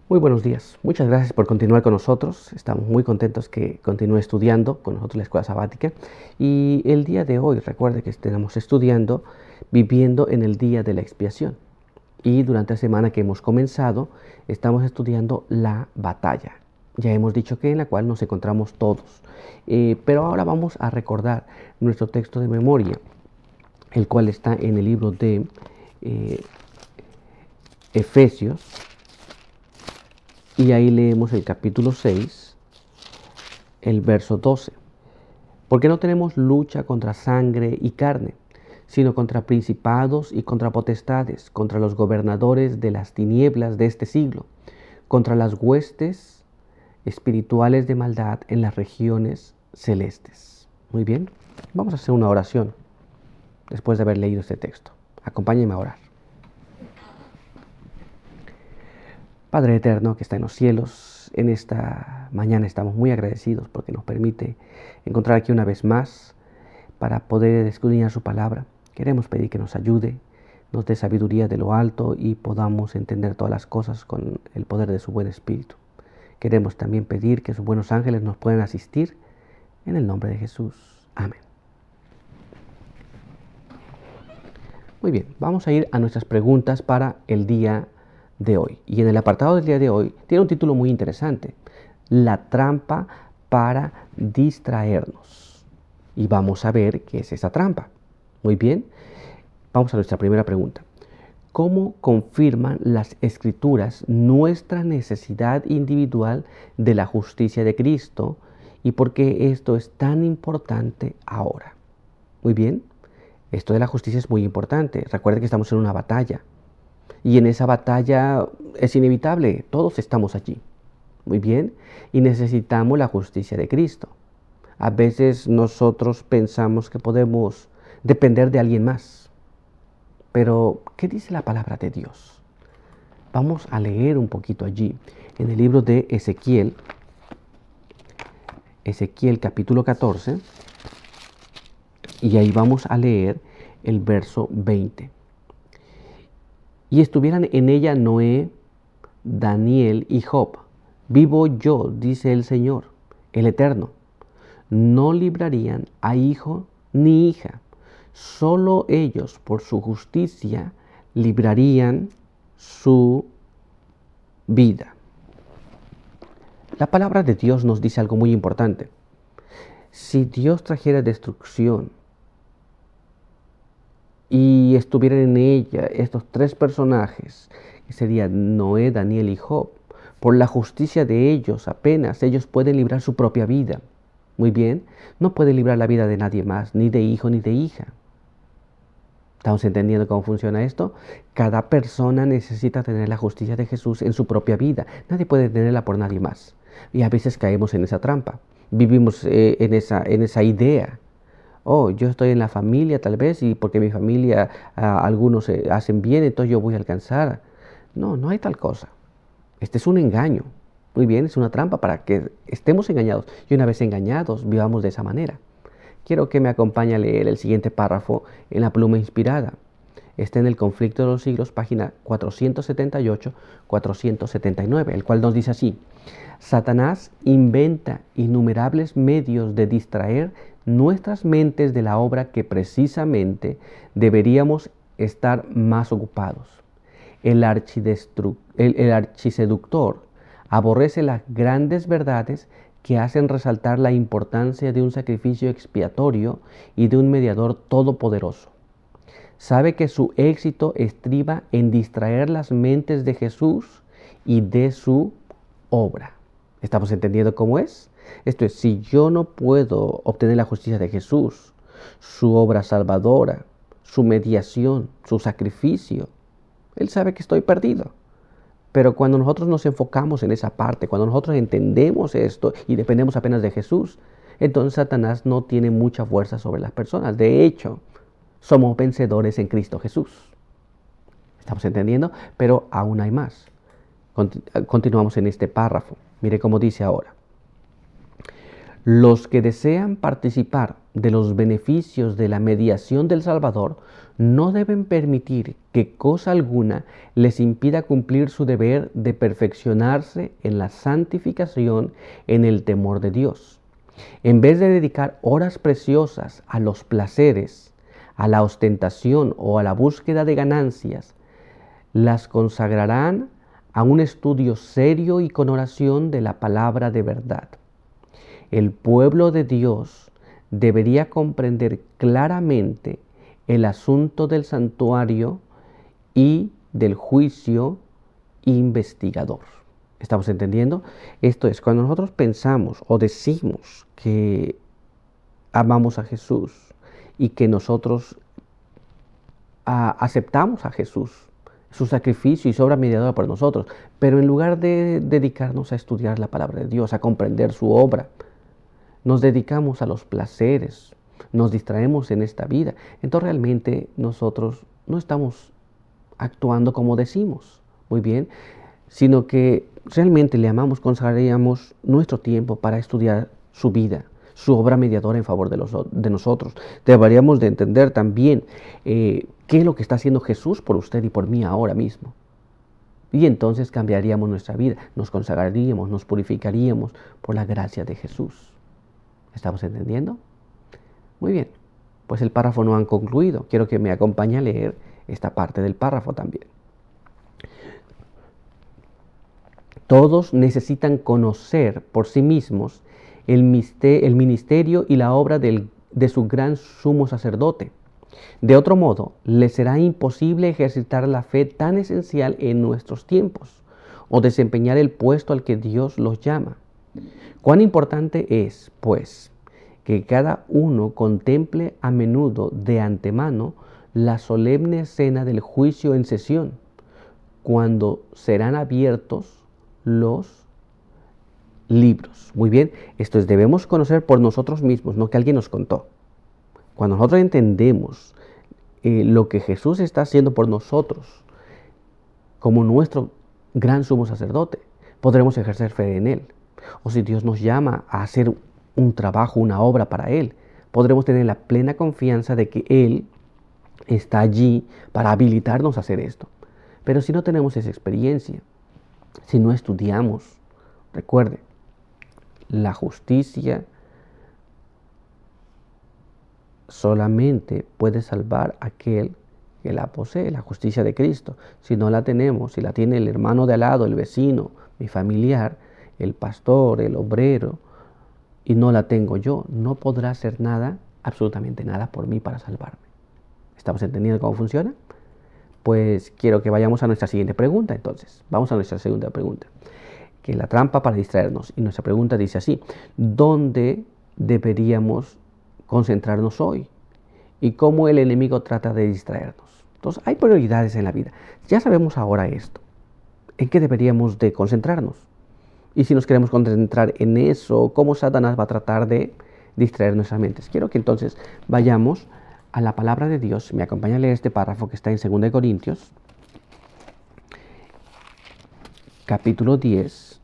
Muy buenos días. Muchas gracias por continuar con nosotros. Estamos muy contentos que continúe estudiando con nosotros la escuela sabática. Y el día de hoy, recuerde que estamos estudiando viviendo en el día de la expiación. Y durante la semana que hemos comenzado, estamos estudiando la batalla. Ya hemos dicho que en la cual nos encontramos todos. Pero ahora vamos a recordar nuestro texto de memoria, el cual está en el libro de Efesios. Y ahí leemos el capítulo 6, el verso 12. Porque no tenemos lucha contra sangre y carne, sino contra principados y contra potestades, contra los gobernadores de las tinieblas de este siglo, contra las huestes espirituales de maldad en las regiones celestes. Muy bien, vamos a hacer una oración después de haber leído este texto. Acompáñenme a orar. Padre eterno que está en los cielos, en esta mañana estamos muy agradecidos porque nos permite encontrar aquí una vez más para poder escudriñar su palabra. Queremos pedir que nos ayude, nos dé sabiduría de lo alto y podamos entender todas las cosas con el poder de su buen espíritu. Queremos también pedir que sus buenos ángeles nos puedan asistir en el nombre de Jesús. Amén. Muy bien, vamos a ir a nuestras preguntas para el día de hoy. Y en el apartado del día de hoy tiene un título muy interesante: La trampa para distraernos. Y vamos a ver qué es esa trampa. Muy bien, vamos a nuestra primera pregunta. ¿Cómo confirman las Escrituras nuestra necesidad individual de la justicia de Cristo y por qué esto es tan importante ahora? Muy bien, esto de la justicia es muy importante. Recuerden que estamos en una batalla. Y en esa batalla es inevitable, todos estamos allí. Muy bien, y necesitamos la justicia de Cristo. A veces nosotros pensamos que podemos depender de alguien más. Pero, ¿qué dice la palabra de Dios? Vamos a leer un poquito allí, en el libro de Ezequiel, capítulo 14, y ahí vamos a leer el verso 20. Y estuvieran en ella Noé, Daniel y Job. Vivo yo, dice el Señor, el Eterno. No librarían a hijo ni hija. Solo ellos, por su justicia, librarían su vida. La palabra de Dios nos dice algo muy importante. Si Dios trajera destrucción y estuvieran en ella estos tres personajes, que serían Noé, Daniel y Job, por la justicia de ellos apenas ellos pueden librar su propia vida. Muy bien, no pueden librar la vida de nadie más, ni de hijo ni de hija. ¿Estamos entendiendo cómo funciona esto? Cada persona necesita tener la justicia de Jesús en su propia vida. Nadie puede tenerla por nadie más. Y a veces caemos en esa trampa. Vivimos en esa idea. Oh, yo estoy en la familia tal vez y porque mi familia algunos hacen bien, entonces yo voy a alcanzar. No, no hay tal cosa. Este es un engaño. Muy bien, es una trampa para que estemos engañados. Y una vez engañados, vivamos de esa manera. Quiero que me acompañe a leer el siguiente párrafo en la pluma inspirada. Está en el Conflicto de los Siglos, página 478-479, el cual nos dice así: Satanás inventa innumerables medios de distraer nuestras mentes de la obra que precisamente deberíamos estar más ocupados. El archiseductor aborrece las grandes verdades que hacen resaltar la importancia de un sacrificio expiatorio y de un mediador todopoderoso. Sabe que su éxito estriba en distraer las mentes de Jesús y de su obra. ¿Estamos entendiendo cómo es? Esto es, si yo no puedo obtener la justicia de Jesús, su obra salvadora, su mediación, su sacrificio, Él sabe que estoy perdido. Pero cuando nosotros nos enfocamos en esa parte, cuando nosotros entendemos esto y dependemos apenas de Jesús, entonces Satanás no tiene mucha fuerza sobre las personas. De hecho, somos vencedores en Cristo Jesús. ¿Estamos entendiendo? Pero aún hay más. Continuamos en este párrafo. Mire cómo dice ahora. Los que desean participar de los beneficios de la mediación del Salvador no deben permitir que cosa alguna les impida cumplir su deber de perfeccionarse en la santificación en el temor de Dios. En vez de dedicar horas preciosas a los placeres, a la ostentación o a la búsqueda de ganancias, las consagrarán a un estudio serio y con oración de la palabra de verdad. El pueblo de Dios debería comprender claramente el asunto del santuario y del juicio investigador. ¿Estamos entendiendo? Esto es, cuando nosotros pensamos o decimos que amamos a Jesús y que nosotros aceptamos a Jesús, su sacrificio y su obra mediadora por nosotros, pero en lugar de dedicarnos a estudiar la palabra de Dios, a comprender su obra, nos dedicamos a los placeres, nos distraemos en esta vida, entonces realmente nosotros no estamos actuando como decimos, muy bien, sino que realmente le amamos, consagraríamos nuestro tiempo para estudiar su vida, su obra mediadora en favor de nosotros. Deberíamos de entender también qué es lo que está haciendo Jesús por usted y por mí ahora mismo. Y entonces cambiaríamos nuestra vida, nos consagraríamos, nos purificaríamos por la gracia de Jesús. ¿Estamos entendiendo? Muy bien, pues el párrafo no han concluido. Quiero que me acompañe a leer esta parte del párrafo también. Todos necesitan conocer por sí mismos el ministerio y la obra de su gran sumo sacerdote. De otro modo, les será imposible ejercitar la fe tan esencial en nuestros tiempos o desempeñar el puesto al que Dios los llama. Cuán importante es, pues, que cada uno contemple a menudo de antemano la solemne escena del juicio en sesión, cuando serán abiertos los libros. Muy bien, esto es, debemos conocer por nosotros mismos, no que alguien nos contó. Cuando nosotros entendemos lo que Jesús está haciendo por nosotros como nuestro gran sumo sacerdote, podremos ejercer fe en Él. O si Dios nos llama a hacer un trabajo, una obra para Él, podremos tener la plena confianza de que Él está allí para habilitarnos a hacer esto. Pero si no tenemos esa experiencia, si no estudiamos, recuerde, la justicia solamente puede salvar a aquel que la posee, la justicia de Cristo. Si no la tenemos, si la tiene el hermano de al lado, el vecino, mi familiar, el pastor, el obrero, y no la tengo yo, no podrá hacer nada, absolutamente nada por mí para salvarme. ¿Estamos entendiendo cómo funciona? Pues quiero que vayamos a nuestra siguiente pregunta entonces. Vamos a nuestra segunda pregunta, que es la trampa para distraernos. Y nuestra pregunta dice así: ¿dónde deberíamos concentrarnos hoy? ¿Y cómo el enemigo trata de distraernos? Entonces, hay prioridades en la vida. Ya sabemos ahora esto. ¿En qué deberíamos de concentrarnos? Y si nos queremos concentrar en eso, ¿cómo Satanás va a tratar de distraer nuestras mentes? Quiero que entonces vayamos a la palabra de Dios. Me acompaña a leer este párrafo que está en 2 Corintios, capítulo 10.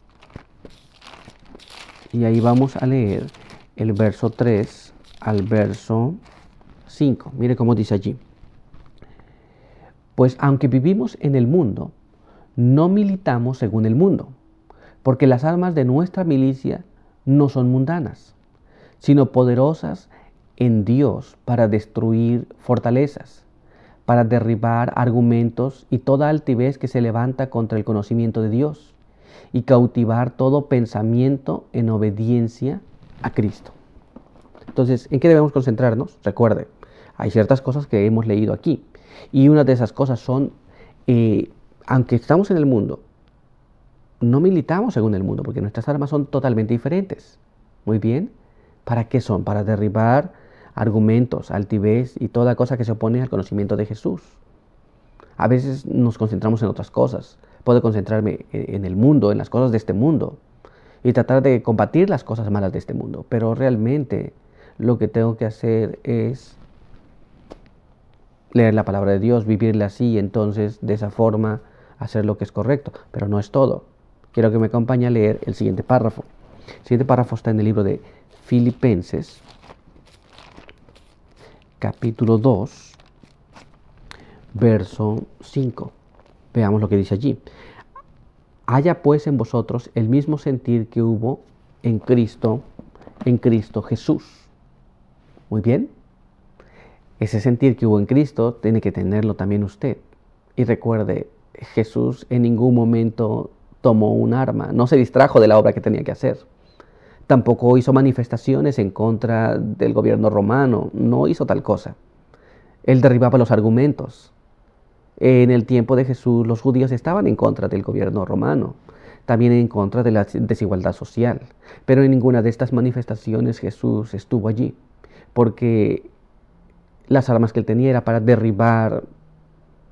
Y ahí vamos a leer el verso 3 al verso 5. Mire cómo dice allí. Pues aunque vivimos en el mundo, no militamos según el mundo, porque las armas de nuestra milicia no son mundanas, sino poderosas en Dios para destruir fortalezas, para derribar argumentos y toda altivez que se levanta contra el conocimiento de Dios, y cautivar todo pensamiento en obediencia a Cristo. Entonces, ¿en qué debemos concentrarnos? Recuerde, hay ciertas cosas que hemos leído aquí, y una de esas cosas son, aunque estamos en el mundo, no militamos según el mundo, porque nuestras armas son totalmente diferentes. Muy bien, ¿para qué son? Para derribar argumentos, altivez y toda cosa que se opone al conocimiento de Jesús. A veces nos concentramos en otras cosas. Puedo concentrarme en el mundo, en las cosas de este mundo, y tratar de combatir las cosas malas de este mundo. Pero realmente lo que tengo que hacer es leer la palabra de Dios, vivirla así, y entonces de esa forma hacer lo que es correcto. Pero no es todo. Quiero que me acompañe a leer el siguiente párrafo. El siguiente párrafo está en el libro de Filipenses, capítulo 2, verso 5. Veamos lo que dice allí. Haya pues en vosotros el mismo sentir que hubo en Cristo Jesús. Muy bien. Ese sentir que hubo en Cristo tiene que tenerlo también usted. Y recuerde, Jesús en ningún momento tomó un arma, no se distrajo de la obra que tenía que hacer. Tampoco hizo manifestaciones en contra del gobierno romano, no hizo tal cosa. Él derribaba los argumentos. En el tiempo de Jesús, los judíos estaban en contra del gobierno romano, también en contra de la desigualdad social. Pero en ninguna de estas manifestaciones Jesús estuvo allí, porque las armas que él tenía era para derribar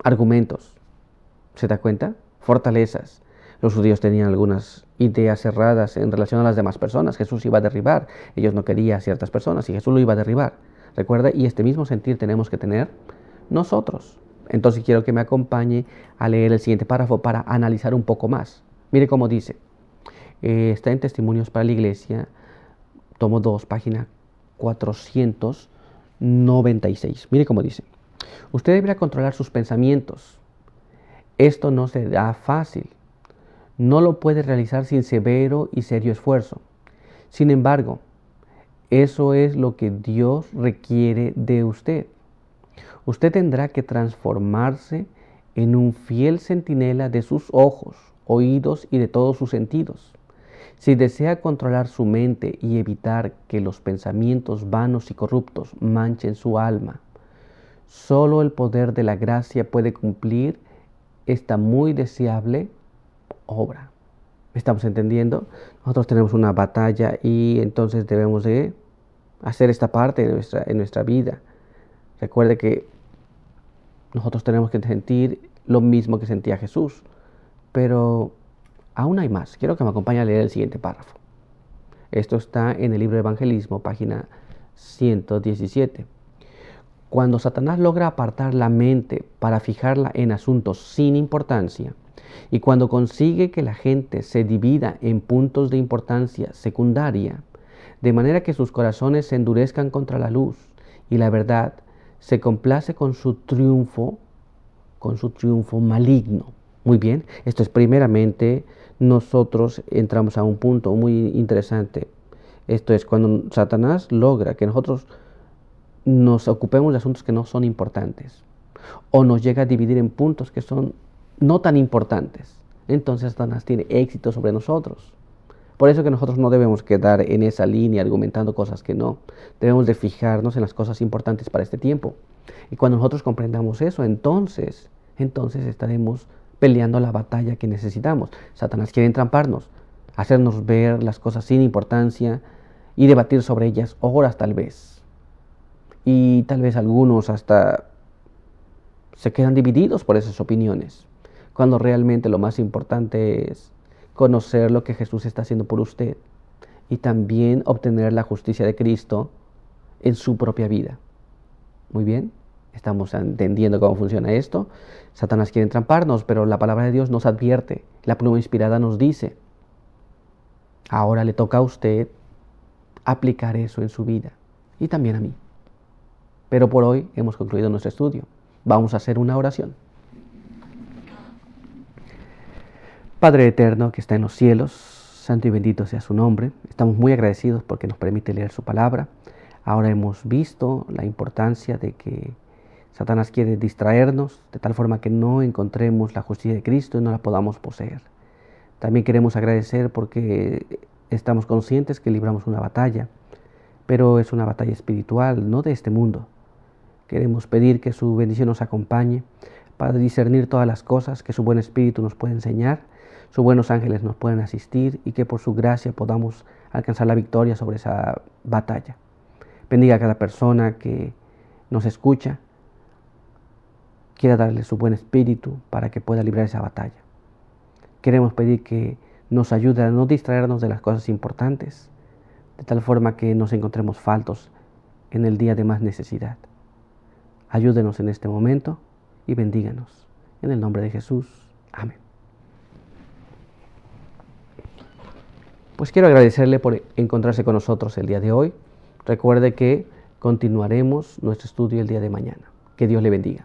argumentos. ¿Se da cuenta? Fortalezas. Los judíos tenían algunas ideas cerradas en relación a las demás personas. Jesús iba a derribar. Ellos no querían a ciertas personas y Jesús lo iba a derribar. Recuerda, y este mismo sentir tenemos que tener nosotros. Entonces quiero que me acompañe a leer el siguiente párrafo para analizar un poco más. Mire cómo dice. Está en Testimonios para la Iglesia, tomo 2, página 496. Mire cómo dice. Usted deberá controlar sus pensamientos. Esto no se da fácil. No lo puede realizar sin severo y serio esfuerzo. Sin embargo, eso es lo que Dios requiere de usted. Usted tendrá que transformarse en un fiel centinela de sus ojos, oídos y de todos sus sentidos. Si desea controlar su mente y evitar que los pensamientos vanos y corruptos manchen su alma, solo el poder de la gracia puede cumplir esta muy deseable obra. ¿Estamos entendiendo? Nosotros tenemos una batalla y entonces debemos de hacer esta parte en nuestra vida. Recuerde que nosotros tenemos que sentir lo mismo que sentía Jesús, pero aún hay más. Quiero que me acompañe a leer el siguiente párrafo. Esto está en el libro de Evangelismo, página 117. Cuando Satanás logra apartar la mente para fijarla en asuntos sin importancia, y cuando consigue que la gente se divida en puntos de importancia secundaria, de manera que sus corazones se endurezcan contra la luz y la verdad, se complace con su triunfo maligno. Muy bien, esto es primeramente, nosotros entramos a un punto muy interesante. Esto es cuando Satanás logra que nosotros nos ocupemos de asuntos que no son importantes, o nos llega a dividir en puntos que son no tan importantes. Entonces Satanás tiene éxito sobre nosotros. Por eso que nosotros no debemos quedar en esa línea argumentando cosas que no. Debemos de fijarnos en las cosas importantes para este tiempo. Y cuando nosotros comprendamos eso, entonces estaremos peleando la batalla que necesitamos. Satanás quiere entramparnos, hacernos ver las cosas sin importancia y debatir sobre ellas horas tal vez. Y tal vez algunos hasta se quedan divididos por esas opiniones, cuando realmente lo más importante es conocer lo que Jesús está haciendo por usted y también obtener la justicia de Cristo en su propia vida. Muy bien, estamos entendiendo cómo funciona esto. Satanás quiere entramparnos, pero la palabra de Dios nos advierte, la pluma inspirada nos dice, ahora le toca a usted aplicar eso en su vida y también a mí. Pero por hoy hemos concluido nuestro estudio. Vamos a hacer una oración. Padre eterno que está en los cielos, santo y bendito sea su nombre. Estamos muy agradecidos porque nos permite leer su palabra. Ahora hemos visto la importancia de que Satanás quiere distraernos de tal forma que no encontremos la justicia de Cristo y no la podamos poseer. También queremos agradecer porque estamos conscientes que libramos una batalla, pero es una batalla espiritual, no de este mundo. Queremos pedir que su bendición nos acompañe para discernir todas las cosas, que su buen espíritu nos pueda enseñar, sus buenos ángeles nos puedan asistir y que por su gracia podamos alcanzar la victoria sobre esa batalla. Bendiga a cada persona que nos escucha. Quiera darle su buen espíritu para que pueda librar esa batalla. Queremos pedir que nos ayude a no distraernos de las cosas importantes, de tal forma que nos encontremos faltos en el día de más necesidad. Ayúdenos en este momento y bendíganos. En el nombre de Jesús. Amén. Pues quiero agradecerle por encontrarse con nosotros el día de hoy. Recuerde que continuaremos nuestro estudio el día de mañana. Que Dios le bendiga.